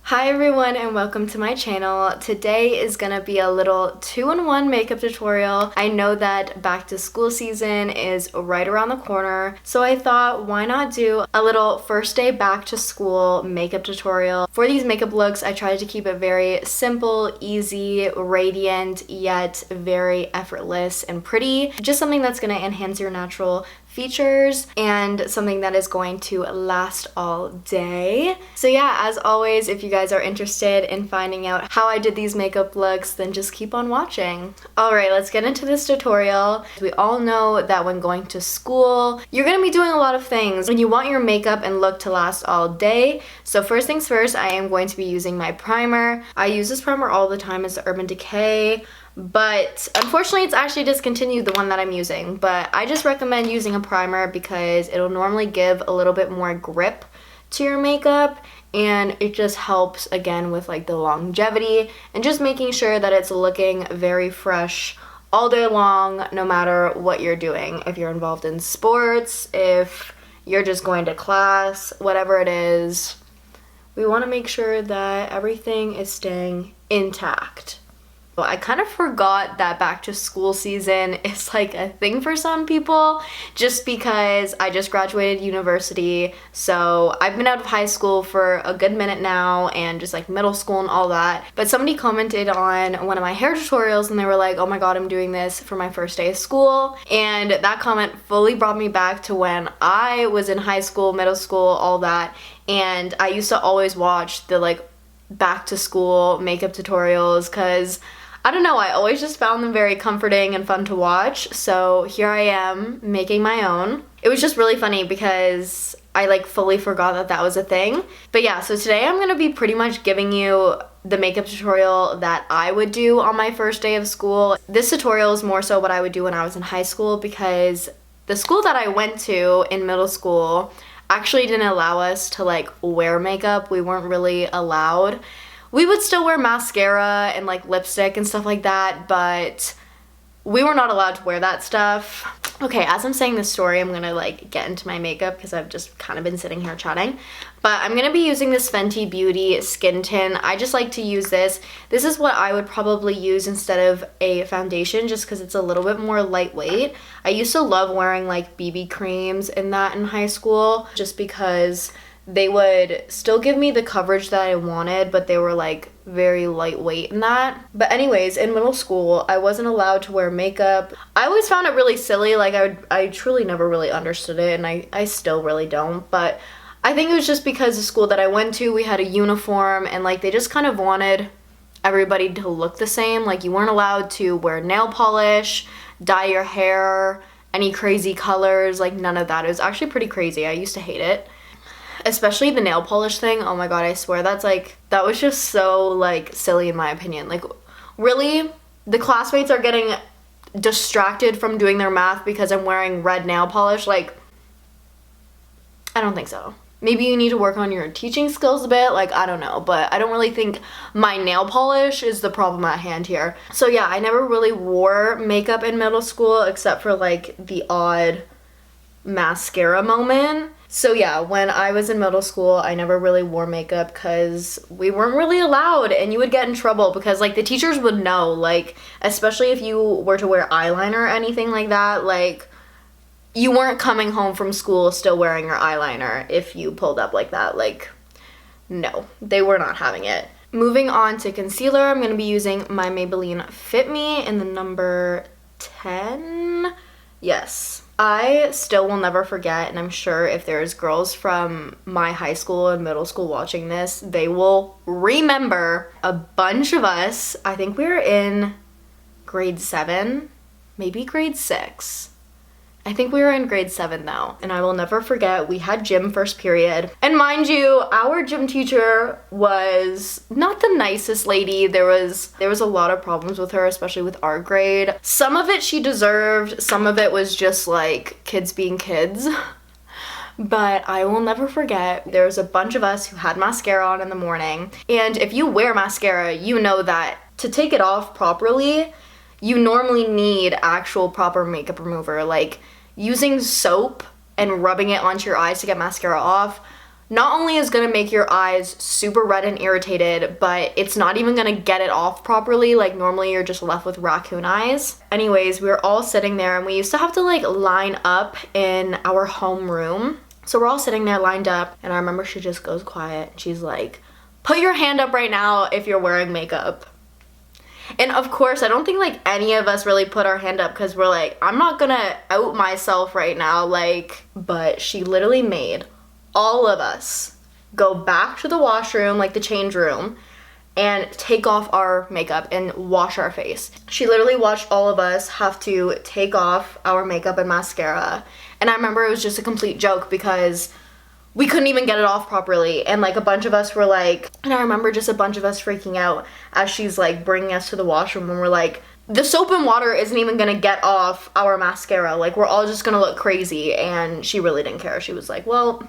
Hi everyone and welcome to my channel. Today is gonna be a little 2-in-1 makeup tutorial. I know that back to school season is right around the corner, so I thought why not do a little first day back to school makeup tutorial. For these makeup looks, I tried to keep it very simple, easy, radiant, yet very effortless and pretty. Just something that's gonna enhance your natural features and something that is going to last all day. So yeah, as always, if you guys are interested in finding out how I did these makeup looks, then just keep on watching. Alright, let's get into this tutorial. We all know that when going to school, you're gonna be doing a lot of things and you want your makeup and look to last all day. So first things first, I am going to be using my primer. I use this primer all the time. It's the Urban Decay. But unfortunately it's actually discontinued, the one that I'm using, but I just recommend using a primer because it'll normally give a little bit more grip to your makeup, and it just helps again with like the longevity and just making sure that it's looking very fresh all day long, no matter what you're doing. If you're involved in sports, if you're just going to class, whatever it is, we want to make sure that everything is staying intact. I kind of forgot that back to school season is like a thing for some people just because I just graduated university. So I've been out of high school for a good minute now and just like middle school and all that. But somebody commented on one of my hair tutorials and they were like, oh my god, I'm doing this for my first day of school. And that comment fully brought me back to when I was in high school, middle school, all that. And I used to always watch the like back to school makeup tutorials because I don't know, I always just found them very comforting and fun to watch, so here I am making my own. It was just really funny because I like fully forgot that that was a thing. But yeah, so today I'm going to be pretty much giving you the makeup tutorial that I would do on my first day of school. This tutorial is more so what I would do when I was in high school because the school that I went to in middle school actually didn't allow us to like wear makeup. We weren't really allowed. We would still wear mascara and like lipstick and stuff like that, but we were not allowed to wear that stuff. Okay, as I'm saying this story, I'm gonna like get into my makeup because I've just kind of been sitting here chatting. But I'm gonna be using this Fenty Beauty Skin Tint. I just like to use this. This is what I would probably use instead of a foundation just because it's a little bit more lightweight. I used to love wearing like BB creams and that in high school just because they would still give me the coverage that I wanted, but they were like very lightweight in that. But anyways, in middle school, I wasn't allowed to wear makeup. I always found it really silly. Like I truly never really understood it, and I still really don't. But I think it was just because the school that I went to, we had a uniform, and like they just kind of wanted everybody to look the same. Like you weren't allowed to wear nail polish, dye your hair, any crazy colors, like none of that. It was actually pretty crazy. I used to hate it. Especially the nail polish thing. Oh my god, I swear that was just so like silly in my opinion. Like really, the classmates are getting distracted from doing their math because I'm wearing red nail polish? Like, I don't think so. Maybe you need to work on your teaching skills a bit, like I don't know, but I don't really think my nail polish is the problem at hand here. So yeah, I never really wore makeup in middle school except for like the odd mascara moment. So yeah, when I was in middle school, I never really wore makeup because we weren't really allowed, and you would get in trouble because like the teachers would know, like especially if you were to wear eyeliner or anything like that, like you weren't coming home from school still wearing your eyeliner if you pulled up like that. Like no, they were not having it. Moving on to concealer, I'm going to be using my Maybelline Fit Me in the number 10. Yes. I still will never forget, and I'm sure if there's girls from my high school and middle school watching this, they will remember a bunch of us. I think we were in grade 7, maybe grade 6. I think we were in grade 7 though, and I will never forget, we had gym first period. And mind you, our gym teacher was not the nicest lady. There was a lot of problems with her, especially with our grade. Some of it she deserved, some of it was just like kids being kids. But I will never forget, there was a bunch of us who had mascara on in the morning. And if you wear mascara, you know that to take it off properly, you normally need actual proper makeup remover. Like using soap and rubbing it onto your eyes to get mascara off not only is gonna make your eyes super red and irritated, but it's not even gonna get it off properly. Like normally you're just left with raccoon eyes. Anyways, we were all sitting there and we used to have to like line up in our homeroom. So we're all sitting there lined up and I remember she just goes quiet. She's like, put your hand up right now if you're wearing makeup. And of course, I don't think like any of us really put our hand up because we're like, I'm not gonna out myself right now, like, but she literally made all of us go back to the washroom, like the change room, and take off our makeup and wash our face. She literally watched all of us have to take off our makeup and mascara. And I remember it was just a complete joke because we couldn't even get it off properly. And like a bunch of us were like, and I remember just a bunch of us freaking out as she's like bringing us to the washroom and we're like, the soap and water isn't even gonna get off our mascara. Like we're all just gonna look crazy. And she really didn't care. She was like, well,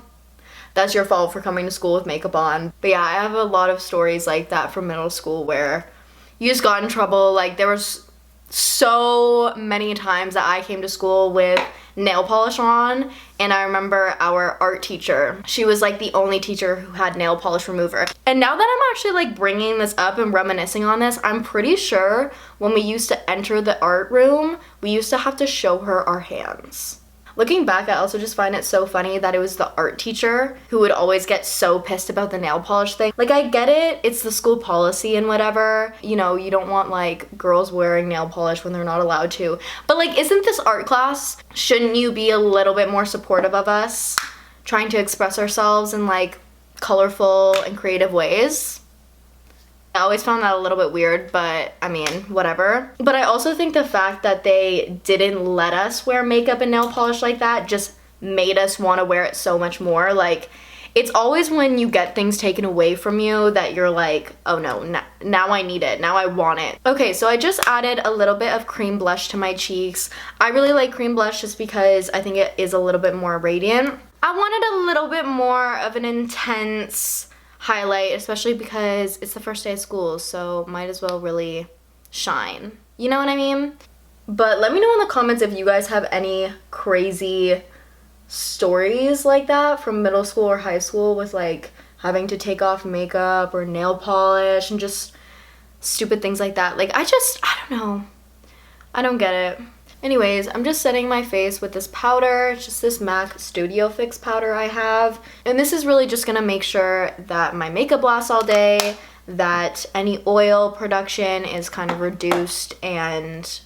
that's your fault for coming to school with makeup on. But yeah, I have a lot of stories like that from middle school where you just got in trouble. Like there was so many times that I came to school with nail polish on, and I remember our art teacher, she was like the only teacher who had nail polish remover. And now that I'm actually like bringing this up and reminiscing on this, I'm pretty sure when we used to enter the art room, we used to have to show her our hands. Looking back, I also just find it so funny that it was the art teacher who would always get so pissed about the nail polish thing. Like, I get it, it's the school policy and whatever. You know, you don't want, like, girls wearing nail polish when they're not allowed to. But, like, isn't this art class? Shouldn't you be a little bit more supportive of us trying to express ourselves in, like, colorful and creative ways? I always found that a little bit weird, but I mean, whatever. But I also think the fact that they didn't let us wear makeup and nail polish like that just made us want to wear it so much more. Like, it's always when you get things taken away from you that you're like, oh no, now I need it, now I want it. Okay, so I just added a little bit of cream blush to my cheeks. I really like cream blush just because I think it is a little bit more radiant. I wanted a little bit more of an intense highlight, especially because it's the first day of school, so might as well really shine. You know what I mean? But let me know in the comments if you guys have any crazy stories like that from middle school or high school with like having to take off makeup or nail polish and just stupid things like that. Like I don't know. I don't get it. Anyways, I'm just setting my face with this powder. It's just this MAC Studio Fix powder I have. And this is really just gonna make sure that my makeup lasts all day, that any oil production is kind of reduced and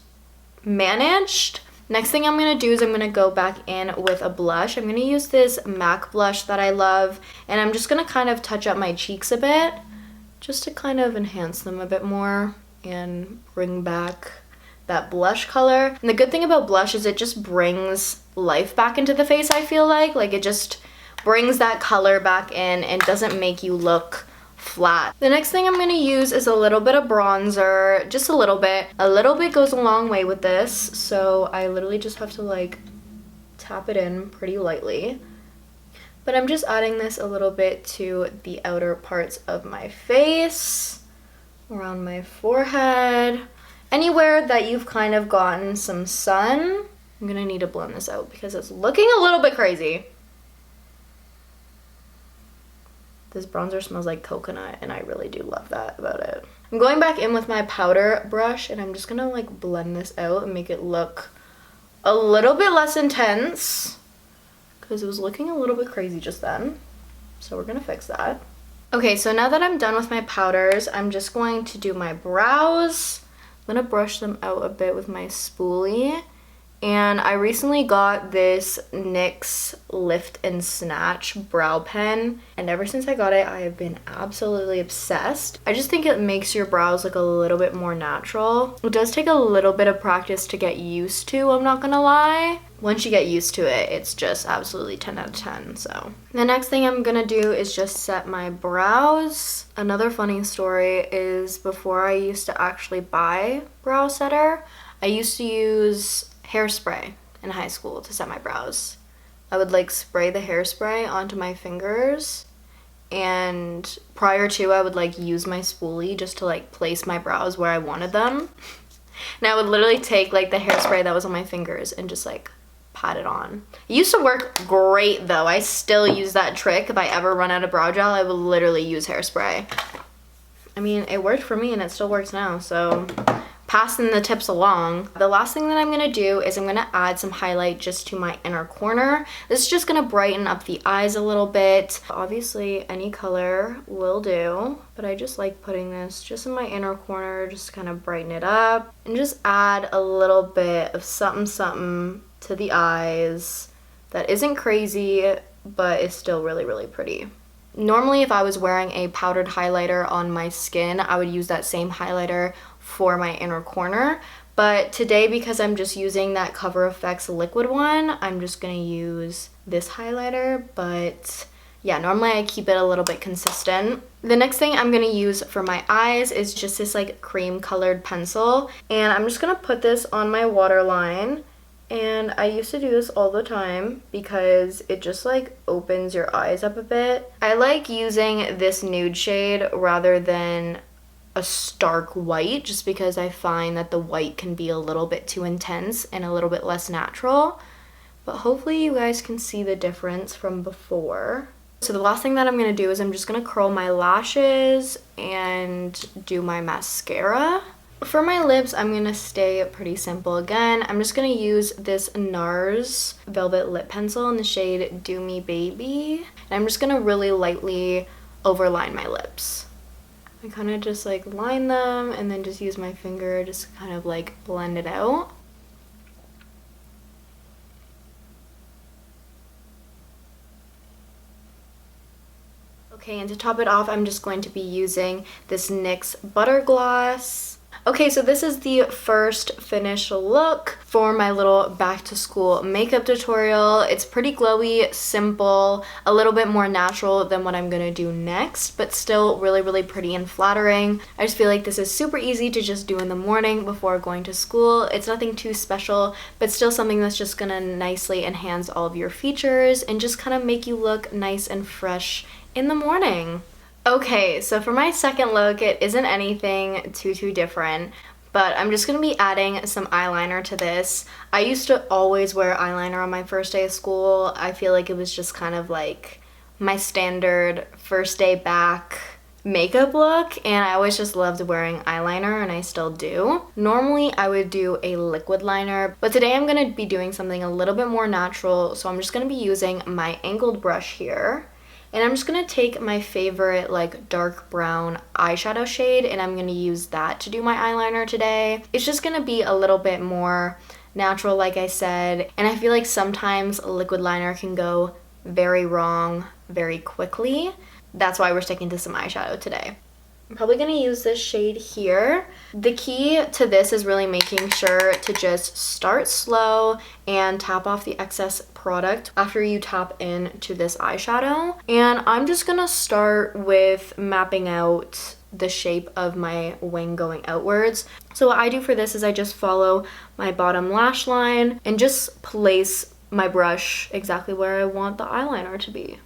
managed. Next thing I'm gonna do is I'm gonna go back in with a blush. I'm gonna use this MAC blush that I love, and I'm just gonna kind of touch up my cheeks a bit, just to kind of enhance them a bit more and bring back that blush color. And the good thing about blush is it just brings life back into the face, I feel like. Like it just brings that color back in and doesn't make you look flat. The next thing I'm gonna use is a little bit of bronzer, just a little bit. A little bit goes a long way with this, so I literally just have to like tap it in pretty lightly. But I'm just adding this a little bit to the outer parts of my face, around my forehead. Anywhere that you've kind of gotten some sun. I'm gonna need to blend this out because it's looking a little bit crazy. This bronzer smells like coconut and I really do love that about it. I'm going back in with my powder brush and I'm just gonna like blend this out and make it look a little bit less intense because it was looking a little bit crazy just then. So we're gonna fix that. Okay, so now that I'm done with my powders, I'm just going to do my brows. I'm gonna brush them out a bit with my spoolie. And I recently got this NYX Lift and Snatch brow pen. And ever since I got it, I have been absolutely obsessed. I just think it makes your brows look a little bit more natural. It does take a little bit of practice to get used to, I'm not gonna lie. Once you get used to it, it's just absolutely 10 out of 10, so. The next thing I'm gonna do is just set my brows. Another funny story is before I used to actually buy brow setter, I used to use hairspray in high school to set my brows. I would like spray the hairspray onto my fingers, and prior to I would like use my spoolie just to like place my brows where I wanted them. And I would literally take like the hairspray that was on my fingers and just like pat it on. It used to work great though. I still use that trick. If I ever run out of brow gel, I will literally use hairspray. I mean, it worked for me and it still works now, so passing the tips along. The last thing that I'm gonna do is I'm gonna add some highlight just to my inner corner. This is just gonna brighten up the eyes a little bit. Obviously, any color will do, but I just like putting this just in my inner corner, just kind of brighten it up, and just add a little bit of something something to the eyes that isn't crazy, but is still really, really pretty. Normally, if I was wearing a powdered highlighter on my skin, I would use that same highlighter for my inner corner. But today, because I'm just using that Cover FX liquid one, I'm just gonna use this highlighter. But yeah, normally I keep it a little bit consistent. The next thing I'm gonna use for my eyes is just this like cream colored pencil. And I'm just gonna put this on my waterline. And I used to do this all the time because it just like opens your eyes up a bit. I like using this nude shade rather than a stark white, just because I find that the white can be a little bit too intense and a little bit less natural. But hopefully you guys can see the difference from before. So the last thing that I'm gonna do is I'm just gonna curl my lashes and do my mascara. For my lips, I'm gonna stay pretty simple again. I'm just gonna use this Nars Velvet Lip Pencil in the shade Do Me Baby. And I'm just gonna really lightly overline my lips. I kind of just like line them and then just use my finger just to kind of like blend it out. Okay, and to top it off, I'm just going to be using this NYX Butter Gloss. Okay, so this is the first finished look for my little back to school makeup tutorial. It's pretty glowy, simple, a little bit more natural than what I'm gonna do next, but still really, really pretty and flattering. I just feel like this is super easy to just do in the morning before going to school. It's nothing too special, but still something that's just gonna nicely enhance all of your features and just kind of make you look nice and fresh in the morning. Okay, so for my second look, it isn't anything too different, but I'm just going to be adding some eyeliner to this. I used to always wear eyeliner on my first day of school. I feel like it was just kind of like my standard first day back makeup look, and I always just loved wearing eyeliner, and I still do. Normally, I would do a liquid liner, but today I'm going to be doing something a little bit more natural, so I'm just going to be using my angled brush here. And I'm just going to take my favorite like dark brown eyeshadow shade and I'm going to use that to do my eyeliner today. It's just going to be a little bit more natural, like I said. And I feel like sometimes liquid liner can go very wrong very quickly. That's why we're sticking to some eyeshadow today. I'm probably going to use this shade here. The key to this is really making sure to just start slow and tap off the excess product after you tap into this eyeshadow. And I'm just going to start with mapping out the shape of my wing going outwards. So what I do for this is I just follow my bottom lash line and just place my brush exactly where I want the eyeliner to be.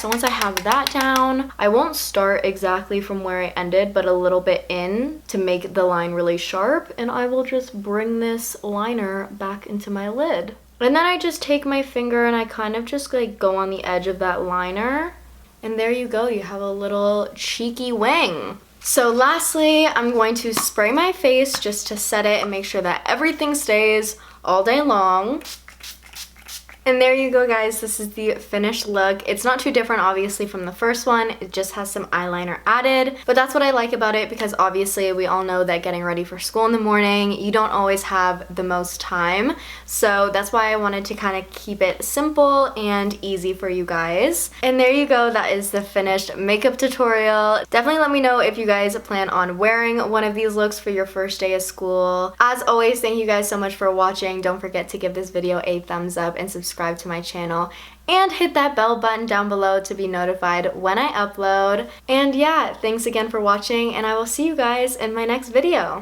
So once I have that down, I won't start exactly from where I ended, but a little bit in to make the line really sharp, and I will just bring this liner back into my lid. And then I just take my finger and I kind of just like go on the edge of that liner, and there you go, you have a little cheeky wing. So lastly, I'm going to spray my face just to set it and make sure that everything stays all day long. And there you go, guys. This is the finished look. It's not too different, obviously, from the first one. It just has some eyeliner added. But that's what I like about it because, obviously, we all know that getting ready for school in the morning, you don't always have the most time. So that's why I wanted to kind of keep it simple and easy for you guys. And there you go. That is the finished makeup tutorial. Definitely let me know if you guys plan on wearing one of these looks for your first day of school. As always, thank you guys so much for watching. Don't forget to give this video a thumbs up and subscribe to my channel and hit that bell button down below to be notified when I upload. And yeah, thanks again for watching and I will see you guys in my next video.